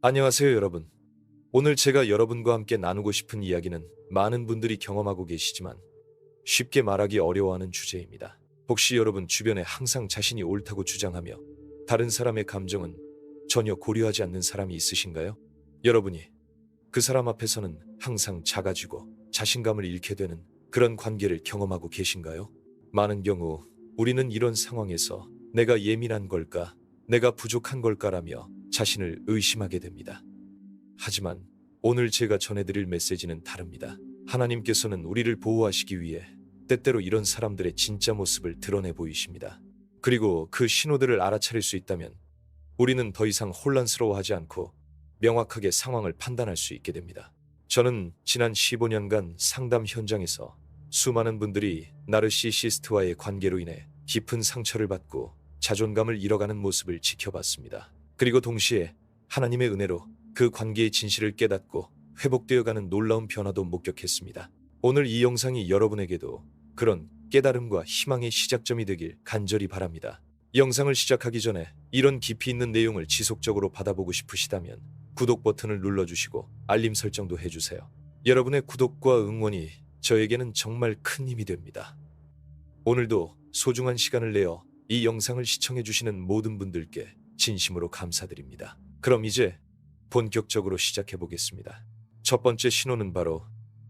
안녕하세요, 여러분. 오늘 제가 여러분과 함께 나누고 싶은 이야기는 많은 분들이 경험하고 계시지만 쉽게 말하기 어려워하는 주제입니다. 혹시 여러분 주변에 항상 자신이 옳다고 주장하며 다른 사람의 감정은 전혀 고려하지 않는 사람이 있으신가요? 여러분이 그 사람 앞에서는 항상 작아지고 자신감을 잃게 되는 그런 관계를 경험하고 계신가요? 많은 경우 우리는 이런 상황에서 내가 예민한 걸까, 내가 부족한 걸까라며 자신을 의심하게 됩니다. 하지만 오늘 제가 전해드릴 메시지는 다릅니다. 하나님께서는 우리를 보호하시기 위해 때때로 이런 사람들의 진짜 모습을 드러내 보이십니다. 그리고 그 신호들을 알아차릴 수 있다면 우리는 더 이상 혼란스러워하지 않고 명확하게 상황을 판단할 수 있게 됩니다. 저는 지난 15년간 상담 현장에서 수많은 분들이 나르시시스트와의 관계로 인해 깊은 상처를 받고 자존감을 잃어가는 모습을 지켜봤습니다. 그리고 동시에 하나님의 은혜로 그 관계의 진실을 깨닫고 회복되어가는 놀라운 변화도 목격했습니다. 오늘 이 영상이 여러분에게도 그런 깨달음과 희망의 시작점이 되길 간절히 바랍니다. 영상을 시작하기 전에 이런 깊이 있는 내용을 지속적으로 받아보고 싶으시다면 구독 버튼을 눌러주시고 알림 설정도 해주세요. 여러분의 구독과 응원이 저에게는 정말 큰 힘이 됩니다. 오늘도 소중한 시간을 내어 이 영상을 시청해주시는 모든 분들께 진심으로 감사드립니다. 그럼 이제 본격적으로 시작해보겠습니다. 첫 번째 신호는 바로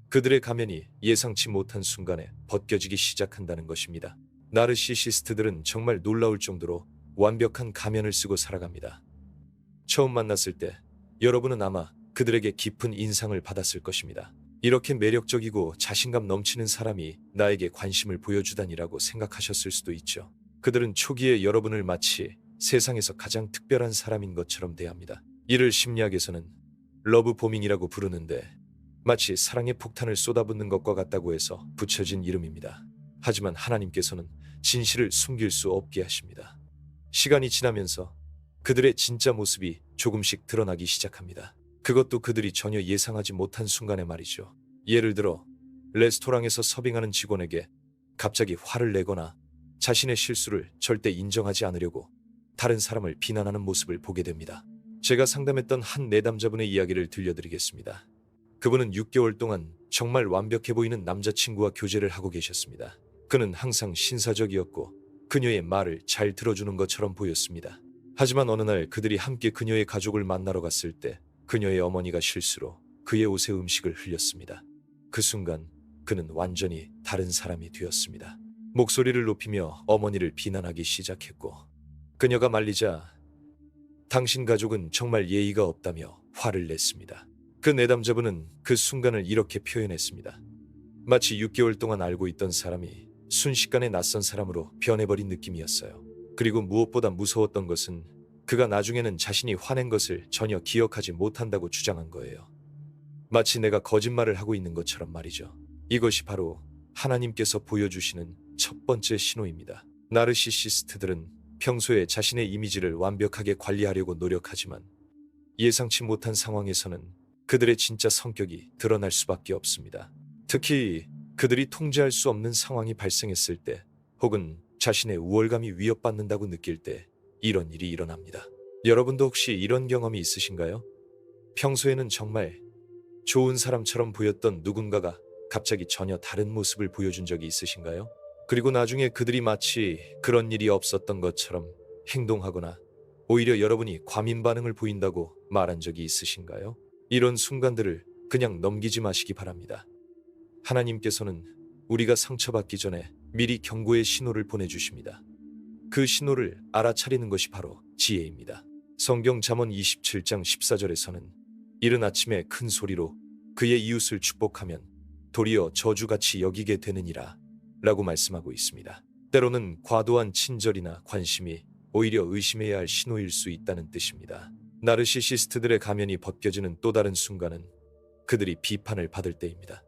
그들의 가면이 예상치 못한 순간에 벗겨지기 시작한다는 것입니다. 나르시시스트들은 정말 놀라울 정도로 완벽한 가면을 쓰고 살아갑니다. 처음 만났을 때 여러분은 아마 그들에게 깊은 인상을 받았을 것입니다. 이렇게 매력적이고 자신감 넘치는 사람이 나에게 관심을 보여주다니라고 생각하셨을 수도 있죠. 그들은 초기에 여러분을 마치 세상에서 가장 특별한 사람인 것처럼 대합니다. 이를 심리학에서는 러브 보밍이라고 부르는데 마치 사랑의 폭탄을 쏟아붓는 것과 같다고 해서 붙여진 이름입니다. 하지만 하나님께서는 진실을 숨길 수 없게 하십니다. 시간이 지나면서 그들의 진짜 모습이 조금씩 드러나기 시작합니다. 그것도 그들이 전혀 예상하지 못한 순간에 말이죠. 예를 들어 레스토랑에서 서빙하는 직원에게 갑자기 화를 내거나 자신의 실수를 절대 인정하지 않으려고 다른 사람을 비난하는 모습을 보게 됩니다. 제가 상담했던 한 내담자분의 이야기를 들려드리겠습니다. 그분은 6개월 동안 정말 완벽해 보이는 남자친구와 교제를 하고 계셨습니다. 그는 항상 신사적이었고 그녀의 말을 잘 들어주는 것처럼 보였습니다. 하지만 어느 날 그들이 함께 그녀의 가족을 만나러 갔을 때 그녀의 어머니가 실수로 그의 옷에 음식을 흘렸습니다. 그 순간 그는 완전히 다른 사람이 되었습니다. 목소리를 높이며 어머니를 비난하기 시작했고 그녀가 말리자 당신 가족은 정말 예의가 없다며 화를 냈습니다. 그 내담자분은 그 순간을 이렇게 표현했습니다. 마치 6개월 동안 알고 있던 사람이 순식간에 낯선 사람으로 변해버린 느낌이었어요. 그리고 무엇보다 무서웠던 것은 그가 나중에는 자신이 화낸 것을 전혀 기억하지 못한다고 주장한 거예요. 마치 내가 거짓말을 하고 있는 것처럼 말이죠. 이것이 바로 하나님께서 보여주시는 첫 번째 신호입니다. 나르시시스트들은 평소에 자신의 이미지를 완벽하게 관리하려고 노력하지만 예상치 못한 상황에서는 그들의 진짜 성격이 드러날 수밖에 없습니다. 특히 그들이 통제할 수 없는 상황이 발생했을 때 혹은 자신의 우월감이 위협받는다고 느낄 때 이런 일이 일어납니다. 여러분도 혹시 이런 경험이 있으신가요? 평소에는 정말 좋은 사람처럼 보였던 누군가가 갑자기 전혀 다른 모습을 보여준 적이 있으신가요? 그리고 나중에 그들이 마치 그런 일이 없었던 것처럼 행동하거나 오히려 여러분이 과민 반응을 보인다고 말한 적이 있으신가요? 이런 순간들을 그냥 넘기지 마시기 바랍니다. 하나님께서는 우리가 상처받기 전에 미리 경고의 신호를 보내주십니다. 그 신호를 알아차리는 것이 바로 지혜입니다. 성경 잠언 27장 14절에서는 이른 아침에 큰 소리로 그의 이웃을 축복하면 도리어 저주같이 여기게 되느니라 라고 말씀하고 있습니다. 때로는 과도한 친절이나 관심이 오히려 의심해야 할 신호일 수 있다는 뜻입니다. 나르시시스트들의 가면이 벗겨지는 또 다른 순간은 그들이 비판을 받을 때입니다.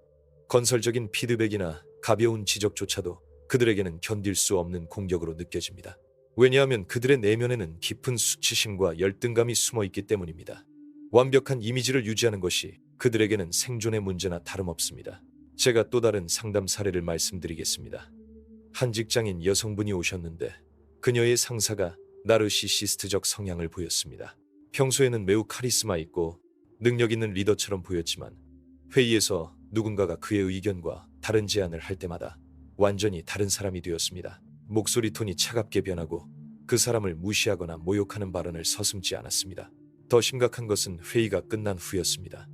건설적인 피드백이나 가벼운 지적조차도 그들에게는 견딜 수 없는 공격으로 느껴집니다. 왜냐하면 그들의 내면에는 깊은 수치심과 열등감이 숨어 있기 때문입니다. 완벽한 이미지를 유지하는 것이 그들에게는 생존의 문제나 다름없습니다. 제가 또 다른 상담 사례를 말씀드리겠습니다. 한 직장인 여성분이 오셨는데 그녀의 상사가 나르시시스트적 성향을 보였습니다. 평소에는 매우 카리스마 있고 능력 있는 리더처럼 보였지만 회의에서 누군가가 그의 의견과 다른 제안을 할 때마다 완전히 다른 사람이 되었습니다. 목소리 톤이 차갑게 변하고 그 사람을 무시하거나 모욕하는 발언을 서슴지 않았습니다. 더 심각한 것은 회의가 끝난 후였습니다.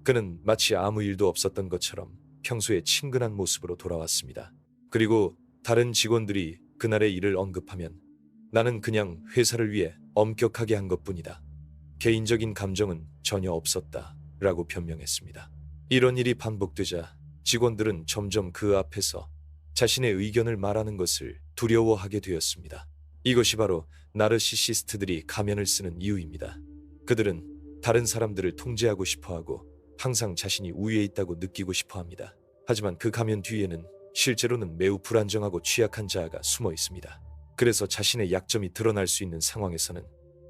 그는 마치 아무 일도 없었던 것처럼 평소의 친근한 모습으로 돌아왔습니다. 그리고 다른 직원들이 그날의 일을 언급하면 나는 그냥 회사를 위해 엄격하게 한 것뿐이다. 개인적인 감정은 전혀 없었다. 라고 변명했습니다. 이런 일이 반복되자 직원들은 점점 그 앞에서 자신의 의견을 말하는 것을 두려워하게 되었습니다. 이것이 바로 나르시시스트들이 가면을 쓰는 이유입니다. 그들은 다른 사람들을 통제하고 싶어하고 항상 자신이 우위에 있다고 느끼고 싶어합니다. 하지만 그 가면 뒤에는 실제로는 매우 불안정하고 취약한 자아가 숨어 있습니다. 그래서 자신의 약점이 드러날 수 있는 상황에서는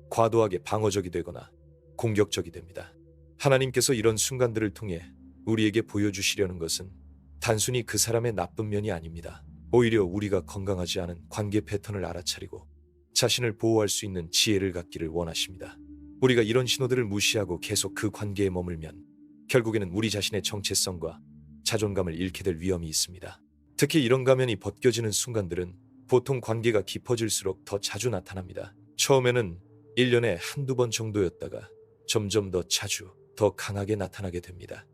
과도하게 방어적이 되거나 공격적이 됩니다. 하나님께서 이런 순간들을 통해 우리에게 보여주시려는 것은 단순히 그 사람의 나쁜 면이 아닙니다. 오히려 우리가 건강하지 않은 관계 패턴을 알아차리고 자신을 보호할 수 있는 지혜를 갖기를 원하십니다. 우리가 이런 신호들을 무시하고 계속 그 관계에 머물면 결국에는 우리 자신의 정체성과 자존감을 잃게 될 위험이 있습니다. 특히 이런 가면이 벗겨지는 순간들은 보통 관계가 깊어질수록 더 자주 나타납니다. 처음에는 1년에 한두 번 정도였다가 점점 더 자주, 더 강하게 나타나게 됩니다.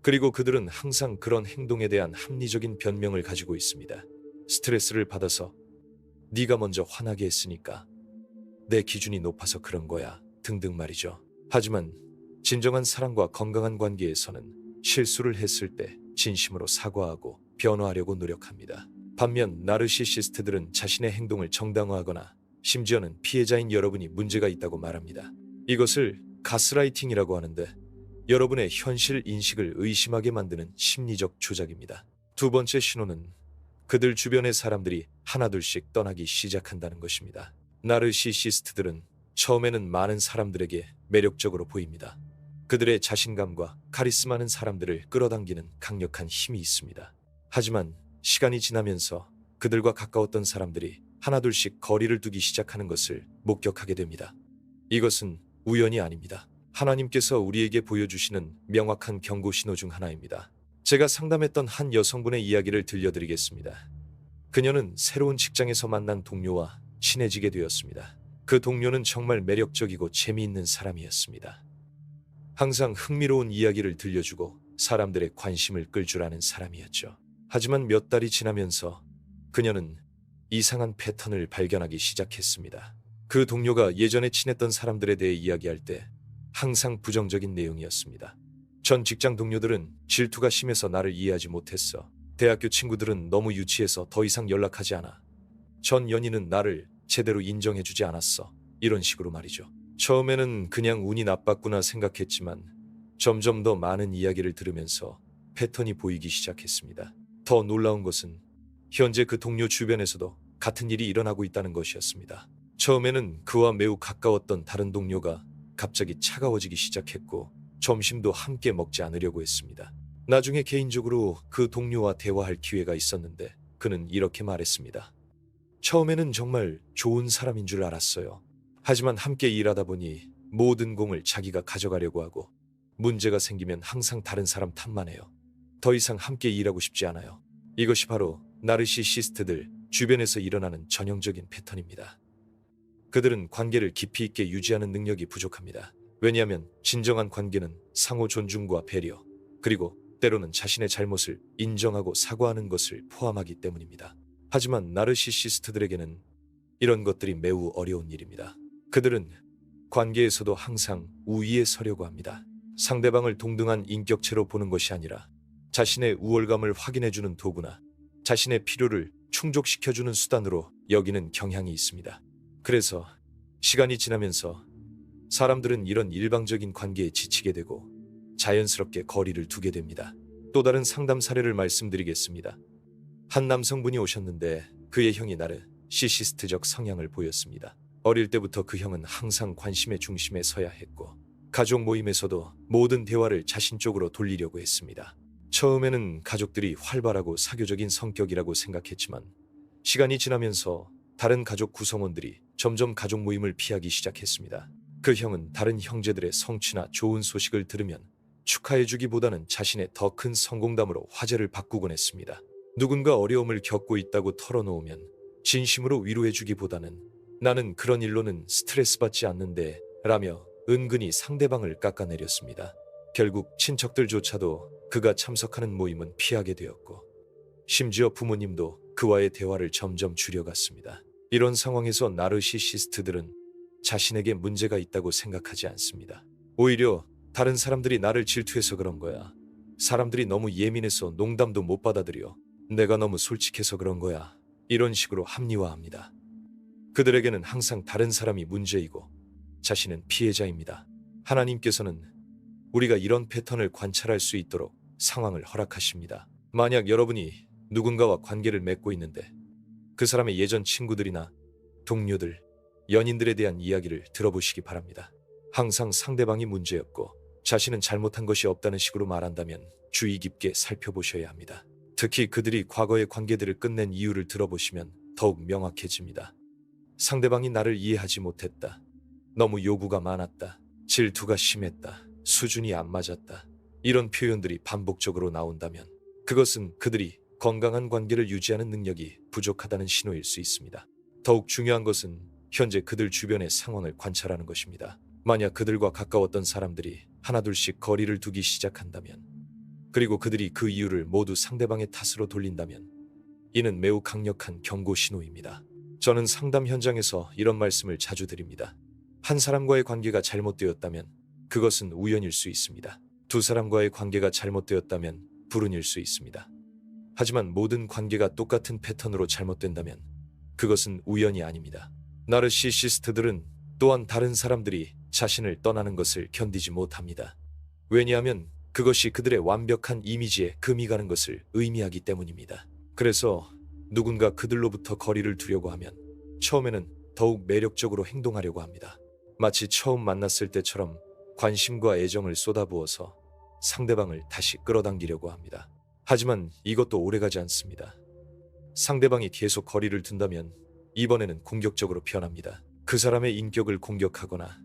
그리고 그들은 항상 그런 행동에 대한 합리적인 변명을 가지고 있습니다. 스트레스를 받아서 네가 먼저 화나게 했으니까 내 기준이 높아서 그런 거야 등등 말이죠. 하지만 진정한 사랑과 건강한 관계에서는 실수를 했을 때 진심으로 사과하고 변화하려고 노력합니다. 반면 나르시시스트들은 자신의 행동을 정당화하거나 심지어는 피해자인 여러분이 문제가 있다고 말합니다. 이것을 가스라이팅이라고 하는데 여러분의 현실 인식을 의심하게 만드는 심리적 조작입니다. 두 번째 신호는 그들 주변의 사람들이 하나둘씩 떠나기 시작한다는 것입니다. 나르시시스트들은 처음에는 많은 사람들에게 매력적으로 보입니다. 그들의 자신감과 카리스마는 사람들을 끌어당기는 강력한 힘이 있습니다. 하지만 시간이 지나면서 그들과 가까웠던 사람들이 하나둘씩 거리를 두기 시작하는 것을 목격하게 됩니다. 이것은 우연이 아닙니다. 하나님께서 우리에게 보여주시는 명확한 경고 신호 중 하나입니다. 제가 상담했던 한 여성분의 이야기를 들려드리겠습니다. 그녀는 새로운 직장에서 만난 동료와 친해지게 되었습니다. 그 동료는 정말 매력적이고 재미있는 사람이었습니다. 항상 흥미로운 이야기를 들려주고 사람들의 관심을 끌 줄 아는 사람이었죠. 하지만 몇 달이 지나면서 그녀는 이상한 패턴을 발견하기 시작했습니다. 그 동료가 예전에 친했던 사람들에 대해 이야기할 때 항상 부정적인 내용이었습니다. 전 직장 동료들은 질투가 심해서 나를 이해하지 못했어. 대학교 친구들은 너무 유치해서 더 이상 연락하지 않아. 전 연인은 나를 제대로 인정해주지 않았어. 이런 식으로 말이죠. 처음에는 그냥 운이 나빴구나 생각했지만 점점 더 많은 이야기를 들으면서 패턴이 보이기 시작했습니다. 더 놀라운 것은 현재 그 동료 주변에서도 같은 일이 일어나고 있다는 것이었습니다. 처음에는 그와 매우 가까웠던 다른 동료가 갑자기 차가워지기 시작했고 점심도 함께 먹지 않으려고 했습니다. 나중에 개인적으로 그 동료와 대화할 기회가 있었는데 그는 이렇게 말했습니다. 처음에는 정말 좋은 사람인 줄 알았어요. 하지만 함께 일하다 보니 모든 공을 자기가 가져가려고 하고 문제가 생기면 항상 다른 사람 탓만 해요. 더 이상 함께 일하고 싶지 않아요. 이것이 바로 나르시시스트들 주변에서 일어나는 전형적인 패턴입니다. 그들은 관계를 깊이 있게 유지하는 능력이 부족합니다. 왜냐하면 진정한 관계는 상호 존중과 배려, 그리고 때로는 자신의 잘못을 인정하고 사과하는 것을 포함하기 때문입니다. 하지만 나르시시스트들에게는 이런 것들이 매우 어려운 일입니다. 그들은 관계에서도 항상 우위에 서려고 합니다. 상대방을 동등한 인격체로 보는 것이 아니라 자신의 우월감을 확인해주는 도구나 자신의 필요를 충족시켜주는 수단으로 여기는 경향이 있습니다. 그래서 시간이 지나면서 사람들은 이런 일방적인 관계에 지치게 되고 자연스럽게 거리를 두게 됩니다. 또 다른 상담 사례를 말씀드리겠습니다. 한 남성분이 오셨는데 그의 형이 나르시시스트적 성향을 보였습니다. 어릴 때부터 그 형은 항상 관심의 중심에 서야 했고 가족 모임에서도 모든 대화를 자신 쪽으로 돌리려고 했습니다. 처음에는 가족들이 활발하고 사교적인 성격이라고 생각했지만 시간이 지나면서 다른 가족 구성원들이 점점 가족 모임을 피하기 시작했습니다. 그 형은 다른 형제들의 성취나 좋은 소식을 들으면 축하해주기보다는 자신의 더 큰 성공담으로 화제를 바꾸곤 했습니다. 누군가 어려움을 겪고 있다고 털어놓으면 진심으로 위로해주기보다는 나는 그런 일로는 스트레스 받지 않는데 라며 은근히 상대방을 깎아내렸습니다. 결국 친척들조차도 그가 참석하는 모임은 피하게 되었고 심지어 부모님도 그와의 대화를 점점 줄여갔습니다. 이런 상황에서 나르시시스트들은 자신에게 문제가 있다고 생각하지 않습니다. 오히려 다른 사람들이 나를 질투해서 그런 거야. 사람들이 너무 예민해서 농담도 못 받아들여. 내가 너무 솔직해서 그런 거야. 이런 식으로 합리화합니다. 그들에게는 항상 다른 사람이 문제이고 자신은 피해자입니다. 하나님께서는 우리가 이런 패턴을 관찰할 수 있도록 상황을 허락하십니다. 만약 여러분이 누군가와 관계를 맺고 있는데 그 사람의 예전 친구들이나 동료들, 연인들에 대한 이야기를 들어보시기 바랍니다. 항상 상대방이 문제였고 자신은 잘못한 것이 없다는 식으로 말한다면 주의 깊게 살펴보셔야 합니다. 특히 그들이 과거의 관계들을 끝낸 이유를 들어보시면 더욱 명확해집니다. 상대방이 나를 이해하지 못했다. 너무 요구가 많았다. 질투가 심했다. 수준이 안 맞았다. 이런 표현들이 반복적으로 나온다면 그것은 그들이 건강한 관계를 유지하는 능력이 부족하다는 신호일 수 있습니다. 더욱 중요한 것은 현재 그들 주변의 상황을 관찰하는 것입니다. 만약 그들과 가까웠던 사람들이 하나둘씩 거리를 두기 시작한다면 그리고 그들이 그 이유를 모두 상대방의 탓으로 돌린다면 이는 매우 강력한 경고 신호입니다. 저는 상담 현장에서 이런 말씀을 자주 드립니다. 한 사람과의 관계가 잘못되었다면 그것은 우연일 수 있습니다. 두 사람과의 관계가 잘못되었다면 불운일 수 있습니다. 하지만 모든 관계가 똑같은 패턴으로 잘못된다면 그것은 우연이 아닙니다. 나르시시스트들은 또한 다른 사람들이 자신을 떠나는 것을 견디지 못합니다. 왜냐하면 그것이 그들의 완벽한 이미지에 금이 가는 것을 의미하기 때문입니다. 그래서 누군가 그들로부터 거리를 두려고 하면 처음에는 더욱 매력적으로 행동하려고 합니다. 마치 처음 만났을 때처럼 관심과 애정을 쏟아부어서 상대방을 다시 끌어당기려고 합니다. 하지만 이것도 오래가지 않습니다. 상대방이 계속 거리를 둔다면 이번에는 공격적으로 변합니다. 그 사람의 인격을 공격하거나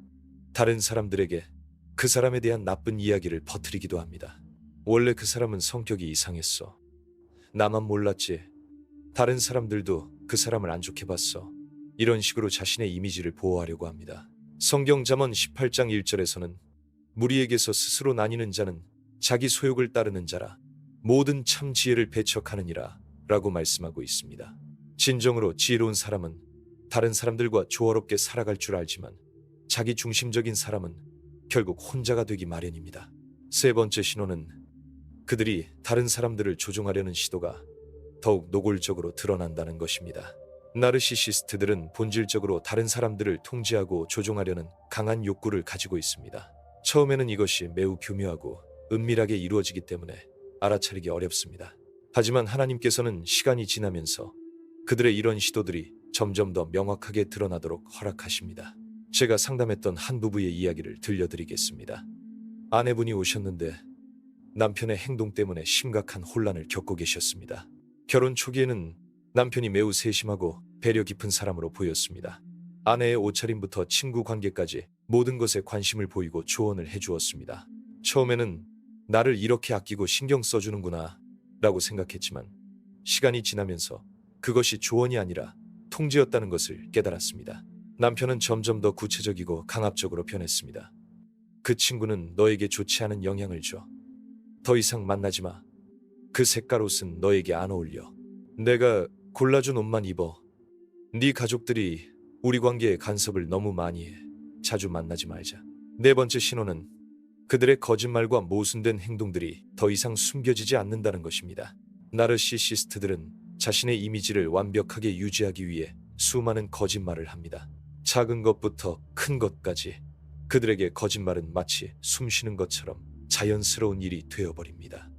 다른 사람들에게 그 사람에 대한 나쁜 이야기를 퍼뜨리기도 합니다. 원래 그 사람은 성격이 이상했어. 나만 몰랐지. 다른 사람들도 그 사람을 안 좋게 봤어. 이런 식으로 자신의 이미지를 보호하려고 합니다. 성경 잠언 18장 1절에서는 무리에게서 스스로 나뉘는 자는 자기 소욕을 따르는 자라 모든 참 지혜를 배척하느니라 라고 말씀하고 있습니다. 진정으로 지혜로운 사람은 다른 사람들과 조화롭게 살아갈 줄 알지만 자기 중심적인 사람은 결국 혼자가 되기 마련입니다. 세 번째 신호는 그들이 다른 사람들을 조종하려는 시도가 더욱 노골적으로 드러난다는 것입니다. 나르시시스트들은 본질적으로 다른 사람들을 통제하고 조종하려는 강한 욕구를 가지고 있습니다. 처음에는 이것이 매우 교묘하고 은밀하게 이루어지기 때문에 알아차리기 어렵습니다. 하지만 하나님께서는 시간이 지나면서 그들의 이런 시도들이 점점 더 명확하게 드러나도록 허락하십니다. 제가 상담했던 한 부부의 이야기를 들려드리겠습니다. 아내분이 오셨는데 남편의 행동 때문에 심각한 혼란을 겪고 계셨습니다. 결혼 초기에는 남편이 매우 세심하고 배려 깊은 사람으로 보였습니다. 아내의 옷차림부터 친구 관계까지 모든 것에 관심을 보이고 조언을 해주었습니다. 처음에는 나를 이렇게 아끼고 신경 써주는구나 라고 생각했지만 시간이 지나면서 그것이 조언이 아니라 통제였다는 것을 깨달았습니다. 남편은 점점 더 구체적이고 강압적으로 변했습니다. 그 친구는 너에게 좋지 않은 영향을 줘. 더 이상 만나지 마. 그 색깔 옷은 너에게 안 어울려. 내가 골라준 옷만 입어. 네 가족들이 우리 관계에 간섭을 너무 많이 해. 자주 만나지 말자. 네 번째 신호는 그들의 거짓말과 모순된 행동들이 더 이상 숨겨지지 않는다는 것입니다. 나르시시스트들은 자신의 이미지를 완벽하게 유지하기 위해 수많은 거짓말을 합니다. 작은 것부터 큰 것까지 그들에게 거짓말은 마치 숨쉬는 것처럼 자연스러운 일이 되어버립니다.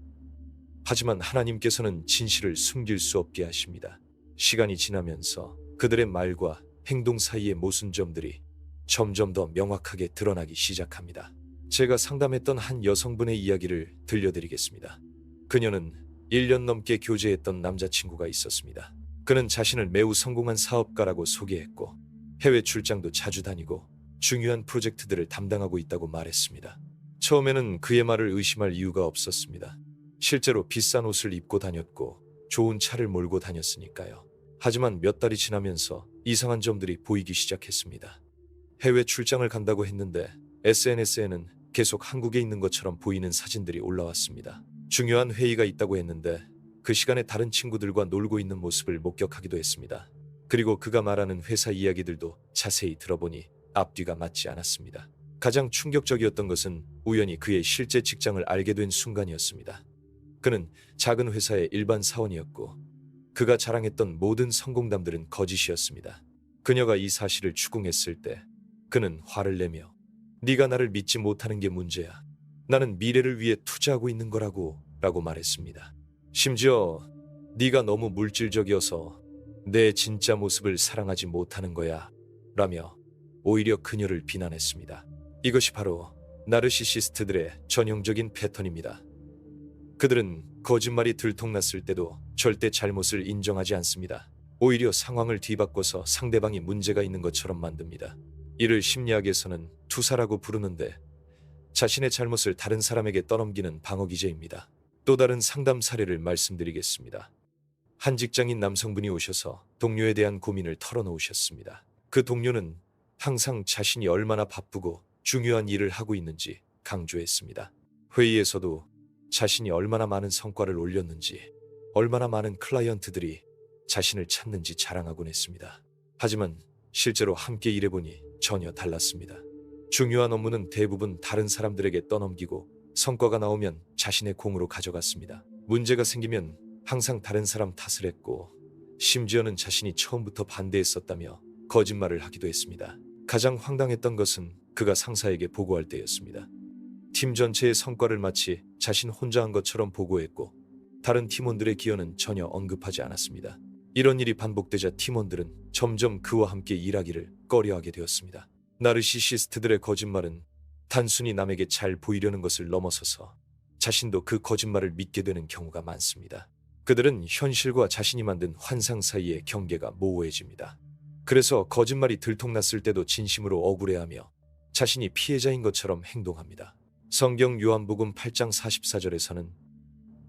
하지만 하나님께서는 진실을 숨길 수 없게 하십니다. 시간이 지나면서 그들의 말과 행동 사이의 모순점들이 점점 더 명확하게 드러나기 시작합니다. 제가 상담했던 한 여성분의 이야기를 들려드리겠습니다. 그녀는 1년 넘게 교제했던 남자친구가 있었습니다. 그는 자신을 매우 성공한 사업가라고 소개했고 해외 출장도 자주 다니고 중요한 프로젝트들을 담당하고 있다고 말했습니다. 처음에는 그의 말을 의심할 이유가 없었습니다. 실제로 비싼 옷을 입고 다녔고 좋은 차를 몰고 다녔으니까요. 하지만 몇 달이 지나면서 이상한 점들이 보이기 시작했습니다. 해외 출장을 간다고 했는데 SNS에는 계속 한국에 있는 것처럼 보이는 사진들이 올라왔습니다. 중요한 회의가 있다고 했는데 그 시간에 다른 친구들과 놀고 있는 모습을 목격하기도 했습니다. 그리고 그가 말하는 회사 이야기들도 자세히 들어보니 앞뒤가 맞지 않았습니다. 가장 충격적이었던 것은 우연히 그의 실제 직장을 알게 된 순간이었습니다. 그는 작은 회사의 일반 사원이었고 그가 자랑했던 모든 성공담들은 거짓이었습니다. 그녀가 이 사실을 추궁했을 때 그는 화를 내며 네가 나를 믿지 못하는 게 문제야. 나는 미래를 위해 투자하고 있는 거라고 라고 말했습니다. 심지어 네가 너무 물질적이어서 내 진짜 모습을 사랑하지 못하는 거야 라며 오히려 그녀를 비난했습니다. 이것이 바로 나르시시스트들의 전형적인 패턴입니다. 그들은 거짓말이 들통났을 때도 절대 잘못을 인정하지 않습니다. 오히려 상황을 뒤바꿔서 상대방이 문제가 있는 것처럼 만듭니다. 이를 심리학에서는 투사라고 부르는데 자신의 잘못을 다른 사람에게 떠넘기는 방어기제입니다. 또 다른 상담 사례를 말씀드리겠습니다. 한 직장인 남성분이 오셔서 동료에 대한 고민을 털어놓으셨습니다. 그 동료는 항상 자신이 얼마나 바쁘고 중요한 일을 하고 있는지 강조했습니다. 회의에서도 자신이 얼마나 많은 성과를 올렸는지, 얼마나 많은 클라이언트들이 자신을 찾는지 자랑하곤 했습니다. 하지만 실제로 함께 일해보니 전혀 달랐습니다. 중요한 업무는 대부분 다른 사람들에게 떠넘기고 성과가 나오면 자신의 공으로 가져갔습니다. 문제가 생기면 항상 다른 사람 탓을 했고 심지어는 자신이 처음부터 반대했었다며 거짓말을 하기도 했습니다. 가장 황당했던 것은 그가 상사에게 보고할 때였습니다. 팀 전체의 성과를 마치 자신 혼자 한 것처럼 보고했고 다른 팀원들의 기여는 전혀 언급하지 않았습니다. 이런 일이 반복되자 팀원들은 점점 그와 함께 일하기를 꺼려하게 되었습니다. 나르시시스트들의 거짓말은 단순히 남에게 잘 보이려는 것을 넘어서서 자신도 그 거짓말을 믿게 되는 경우가 많습니다. 그들은 현실과 자신이 만든 환상 사이의 경계가 모호해집니다. 그래서 거짓말이 들통났을 때도 진심으로 억울해하며 자신이 피해자인 것처럼 행동합니다. 성경 요한복음 8장 44절에서는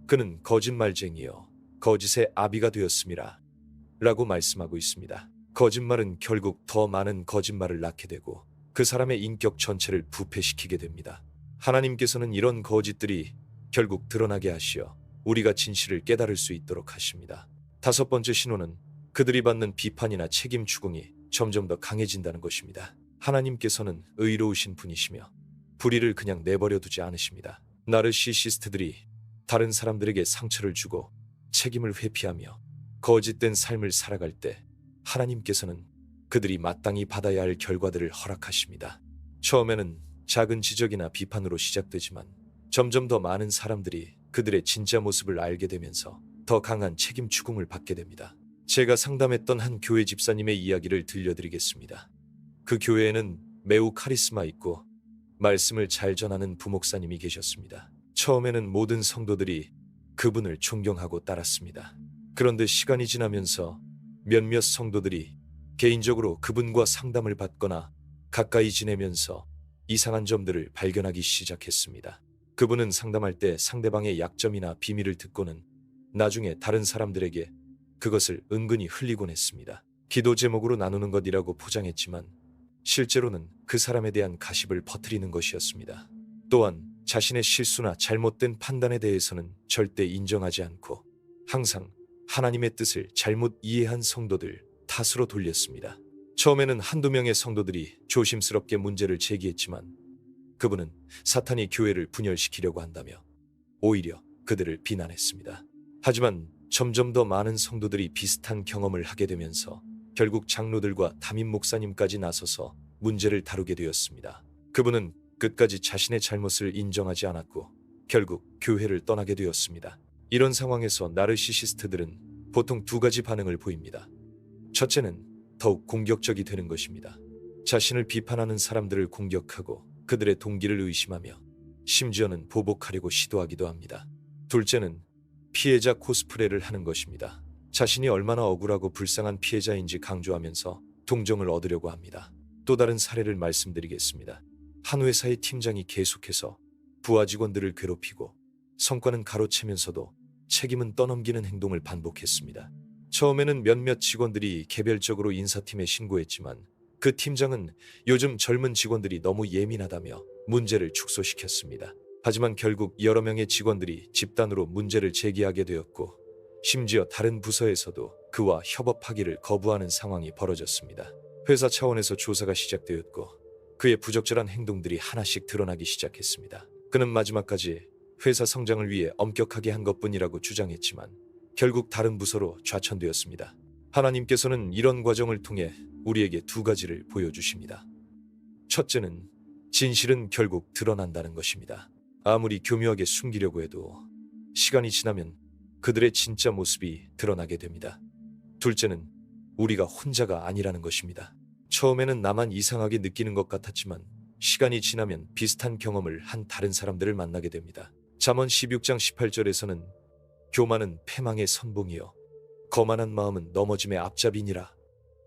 그는 거짓말쟁이여 거짓의 아비가 되었음이라 라고 말씀하고 있습니다. 거짓말은 결국 더 많은 거짓말을 낳게 되고 그 사람의 인격 전체를 부패시키게 됩니다. 하나님께서는 이런 거짓들이 결국 드러나게 하시어 우리가 진실을 깨달을 수 있도록 하십니다. 다섯 번째 신호는 그들이 받는 비판이나 책임 추궁이 점점 더 강해진다는 것입니다. 하나님께서는 의로우신 분이시며 불의를 그냥 내버려 두지 않으십니다. 나르시시스트들이 다른 사람들에게 상처를 주고 책임을 회피하며 거짓된 삶을 살아갈 때 하나님께서는 그들이 마땅히 받아야 할 결과들을 허락하십니다. 처음에는 작은 지적이나 비판으로 시작되지만 점점 더 많은 사람들이 그들의 진짜 모습을 알게 되면서 더 강한 책임 추궁을 받게 됩니다. 제가 상담했던 한 교회 집사님의 이야기를 들려드리겠습니다. 그 교회에는 매우 카리스마 있고 말씀을 잘 전하는 부목사님이 계셨습니다. 처음에는 모든 성도들이 그분을 존경하고 따랐습니다. 그런데 시간이 지나면서 몇몇 성도들이 개인적으로 그분과 상담을 받거나 가까이 지내면서 이상한 점들을 발견하기 시작했습니다. 그분은 상담할 때 상대방의 약점이나 비밀을 듣고는 나중에 다른 사람들에게 그것을 은근히 흘리곤 했습니다. 기도 제목으로 나누는 것이라고 포장했지만 실제로는 그 사람에 대한 가십을 퍼뜨리는 것이었습니다. 또한 자신의 실수나 잘못된 판단에 대해서는 절대 인정하지 않고 항상 하나님의 뜻을 잘못 이해한 성도들 탓으로 돌렸습니다. 처음에는 한두 명의 성도들이 조심스럽게 문제를 제기했지만 그분은 사탄이 교회를 분열시키려고 한다며 오히려 그들을 비난했습니다. 하지만 점점 더 많은 성도들이 비슷한 경험을 하게 되면서 결국 장로들과 담임 목사님까지 나서서 문제를 다루게 되었습니다. 그분은 끝까지 자신의 잘못을 인정하지 않았고 결국 교회를 떠나게 되었습니다. 이런 상황에서 나르시시스트들은 보통 두 가지 반응을 보입니다. 첫째는 더욱 공격적이 되는 것입니다. 자신을 비판하는 사람들을 공격하고 그들의 동기를 의심하며 심지어는 보복하려고 시도하기도 합니다. 둘째는 피해자 코스프레를 하는 것입니다. 자신이 얼마나 억울하고 불쌍한 피해자인지 강조하면서 동정을 얻으려고 합니다. 또 다른 사례를 말씀드리겠습니다. 한 회사의 팀장이 계속해서 부하 직원들을 괴롭히고 성과는 가로채면서도 책임은 떠넘기는 행동을 반복했습니다. 처음에는 몇몇 직원들이 개별적으로 인사팀에 신고했지만 그 팀장은 요즘 젊은 직원들이 너무 예민하다며 문제를 축소시켰습니다. 하지만 결국 여러 명의 직원들이 집단으로 문제를 제기하게 되었고 심지어 다른 부서에서도 그와 협업하기를 거부하는 상황이 벌어졌습니다. 회사 차원에서 조사가 시작되었고 그의 부적절한 행동들이 하나씩 드러나기 시작했습니다. 그는 마지막까지 회사 성장을 위해 엄격하게 한 것뿐이라고 주장했지만 결국 다른 부서로 좌천되었습니다. 하나님께서는 이런 과정을 통해 우리에게 두 가지를 보여주십니다. 첫째는 진실은 결국 드러난다는 것입니다. 아무리 교묘하게 숨기려고 해도 시간이 지나면 그들의 진짜 모습이 드러나게 됩니다. 둘째는 우리가 혼자가 아니라는 것입니다. 처음에는 나만 이상하게 느끼는 것 같았지만 시간이 지나면 비슷한 경험을 한 다른 사람들을 만나게 됩니다. 잠언 16장 18절에서는 교만은 패망의 선봉이요 거만한 마음은 넘어짐의 앞잡이니라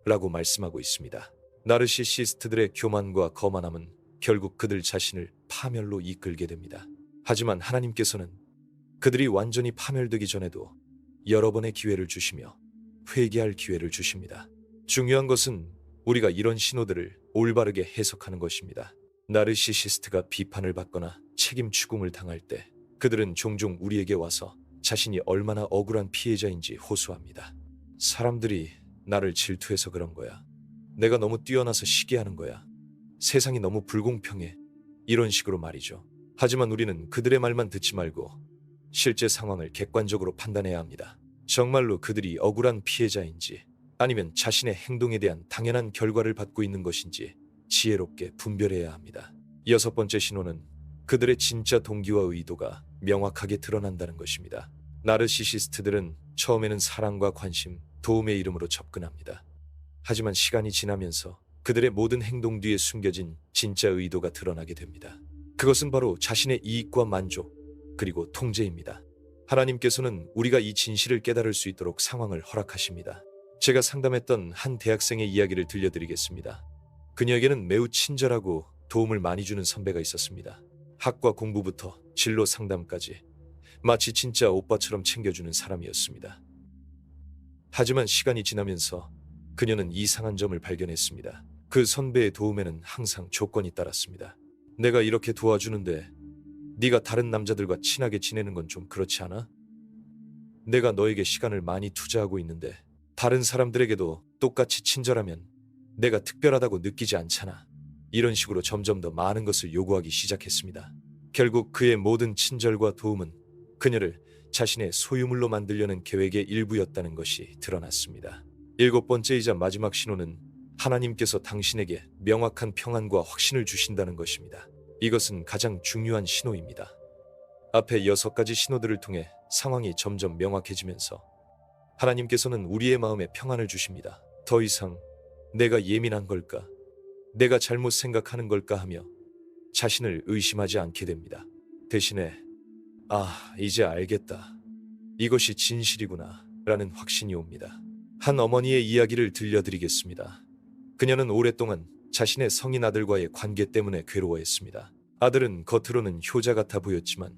라고 말씀하고 있습니다. 나르시시스트들의 교만과 거만함은 결국 그들 자신을 파멸로 이끌게 됩니다. 하지만 하나님께서는 그들이 완전히 파멸되기 전에도 여러 번의 기회를 주시며 회개할 기회를 주십니다. 중요한 것은 우리가 이런 신호들을 올바르게 해석하는 것입니다. 나르시시스트가 비판을 받거나 책임 추궁을 당할 때 그들은 종종 우리에게 와서 자신이 얼마나 억울한 피해자인지 호소합니다. 사람들이 나를 질투해서 그런 거야. 내가 너무 뛰어나서 시기하는 거야. 세상이 너무 불공평해. 이런 식으로 말이죠. 하지만 우리는 그들의 말만 듣지 말고 실제 상황을 객관적으로 판단해야 합니다. 정말로 그들이 억울한 피해자인지 아니면 자신의 행동에 대한 당연한 결과를 받고 있는 것인지 지혜롭게 분별해야 합니다. 여섯 번째 신호는 그들의 진짜 동기와 의도가 명확하게 드러난다는 것입니다. 나르시시스트들은 처음에는 사랑과 관심, 도움의 이름으로 접근합니다. 하지만 시간이 지나면서 그들의 모든 행동 뒤에 숨겨진 진짜 의도가 드러나게 됩니다. 그것은 바로 자신의 이익과 만족, 그리고 통제입니다. 하나님께서는 우리가 이 진실을 깨달을 수 있도록 상황을 허락하십니다. 제가 상담했던 한 대학생의 이야기를 들려드리겠습니다. 그녀에게는 매우 친절하고 도움을 많이 주는 선배가 있었습니다. 학과 공부부터 진로 상담까지 마치 진짜 오빠처럼 챙겨주는 사람이었습니다. 하지만 시간이 지나면서 그녀는 이상한 점을 발견했습니다. 그 선배의 도움에는 항상 조건이 따랐습니다. 내가 이렇게 도와주는데 네가 다른 남자들과 친하게 지내는 건 좀 그렇지 않아? 내가 너에게 시간을 많이 투자하고 있는데 다른 사람들에게도 똑같이 친절하면 내가 특별하다고 느끼지 않잖아. 이런 식으로 점점 더 많은 것을 요구하기 시작했습니다. 결국 그의 모든 친절과 도움은 그녀를 자신의 소유물로 만들려는 계획의 일부였다는 것이 드러났습니다. 일곱 번째이자 마지막 신호는 하나님께서 당신에게 명확한 평안과 확신을 주신다는 것입니다. 이것은 가장 중요한 신호입니다. 앞에 6가지 신호들을 통해 상황이 점점 명확해지면서 하나님께서는 우리의 마음에 평안을 주십니다. 더 이상 내가 예민한 걸까? 내가 잘못 생각하는 걸까 하며 자신을 의심하지 않게 됩니다. 대신에 이제 알겠다. 이것이 진실이구나 라는 확신이 옵니다. 한 어머니의 이야기를 들려드리겠습니다. 그녀는 오랫동안 자신의 성인 아들과의 관계 때문에 괴로워했습니다. 아들은 겉으로는 효자 같아 보였지만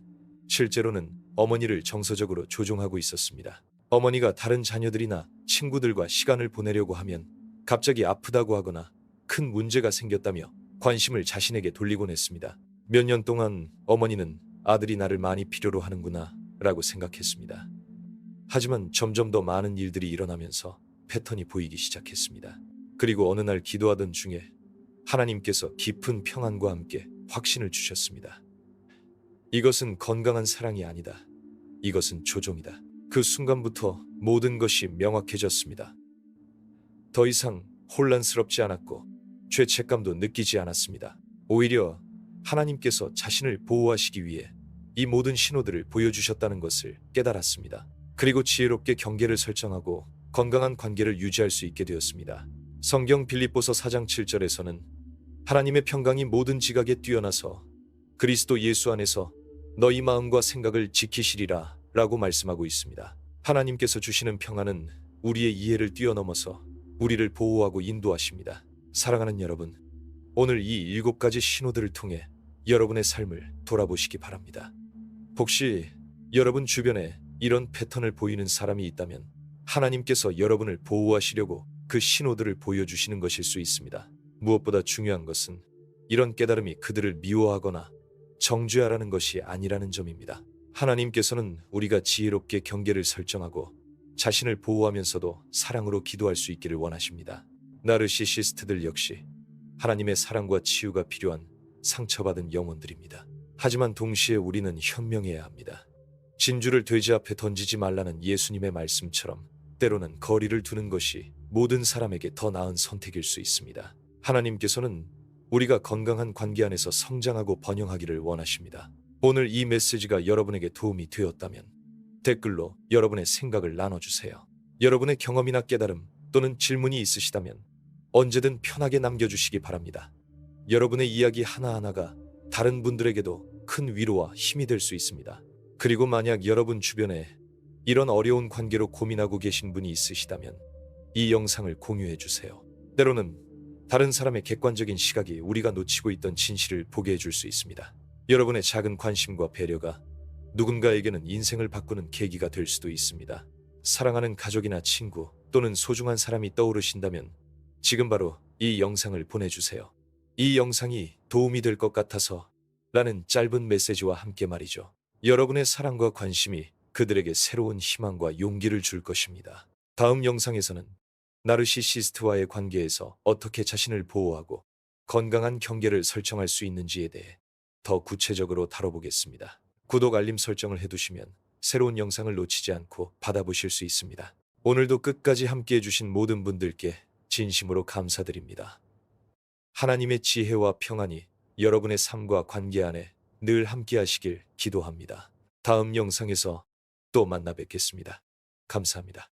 실제로는 어머니를 정서적으로 조종하고 있었습니다. 어머니가 다른 자녀들이나 친구들과 시간을 보내려고 하면 갑자기 아프다고 하거나 큰 문제가 생겼다며 관심을 자신에게 돌리곤 했습니다. 몇 년 동안 어머니는 아들이 나를 많이 필요로 하는구나 라고 생각했습니다. 하지만 점점 더 많은 일들이 일어나면서 패턴이 보이기 시작했습니다. 그리고 어느 날 기도하던 중에 하나님께서 깊은 평안과 함께 확신을 주셨습니다. 이것은 건강한 사랑이 아니다. 이것은 조종이다. 그 순간부터 모든 것이 명확해졌습니다. 더 이상 혼란스럽지 않았고 죄책감도 느끼지 않았습니다. 오히려 하나님께서 자신을 보호하시기 위해 이 모든 신호들을 보여주셨다는 것을 깨달았습니다. 그리고 지혜롭게 경계를 설정하고 건강한 관계를 유지할 수 있게 되었습니다. 성경 빌립보서 4장 7절에서는 하나님의 평강이 모든 지각에 뛰어나서 그리스도 예수 안에서 너희 마음과 생각을 지키시리라 라고 말씀하고 있습니다. 하나님께서 주시는 평안은 우리의 이해를 뛰어넘어서 우리를 보호하고 인도하십니다. 사랑하는 여러분, 오늘 이 7가지 신호들을 통해 여러분의 삶을 돌아보시기 바랍니다. 혹시 여러분 주변에 이런 패턴을 보이는 사람이 있다면 하나님께서 여러분을 보호하시려고 그 신호들을 보여주시는 것일 수 있습니다. 무엇보다 중요한 것은 이런 깨달음이 그들을 미워하거나 정죄하라는 것이 아니라는 점입니다. 하나님께서는 우리가 지혜롭게 경계를 설정하고 자신을 보호하면서도 사랑으로 기도할 수 있기를 원하십니다. 나르시시스트들 역시 하나님의 사랑과 치유가 필요한 상처받은 영혼들입니다. 하지만 동시에 우리는 현명해야 합니다. 진주를 돼지 앞에 던지지 말라는 예수님의 말씀처럼 때로는 거리를 두는 것이 모든 사람에게 더 나은 선택일 수 있습니다. 하나님께서는 우리가 건강한 관계 안에서 성장하고 번영하기를 원하십니다. 오늘 이 메시지가 여러분에게 도움이 되었다면 댓글로 여러분의 생각을 나눠주세요. 여러분의 경험이나 깨달음 또는 질문이 있으시다면 언제든 편하게 남겨주시기 바랍니다. 여러분의 이야기 하나하나가 다른 분들에게도 큰 위로와 힘이 될 수 있습니다. 그리고 만약 여러분 주변에 이런 어려운 관계로 고민하고 계신 분이 있으시다면 이 영상을 공유해 주세요. 때로는 다른 사람의 객관적인 시각이 우리가 놓치고 있던 진실을 보게 해줄 수 있습니다. 여러분의 작은 관심과 배려가 누군가에게는 인생을 바꾸는 계기가 될 수도 있습니다. 사랑하는 가족이나 친구 또는 소중한 사람이 떠오르신다면 지금 바로 이 영상을 보내주세요. 이 영상이 도움이 될 것 같아서 라는 짧은 메시지와 함께 말이죠. 여러분의 사랑과 관심이 그들에게 새로운 희망과 용기를 줄 것입니다. 다음 영상에서는 나르시시스트와의 관계에서 어떻게 자신을 보호하고 건강한 경계를 설정할 수 있는지에 대해 더 구체적으로 다뤄보겠습니다. 구독 알림 설정을 해두시면 새로운 영상을 놓치지 않고 받아보실 수 있습니다. 오늘도 끝까지 함께해 주신 모든 분들께 진심으로 감사드립니다. 하나님의 지혜와 평안이 여러분의 삶과 관계 안에 늘 함께하시길 기도합니다. 다음 영상에서 또 만나 뵙겠습니다. 감사합니다.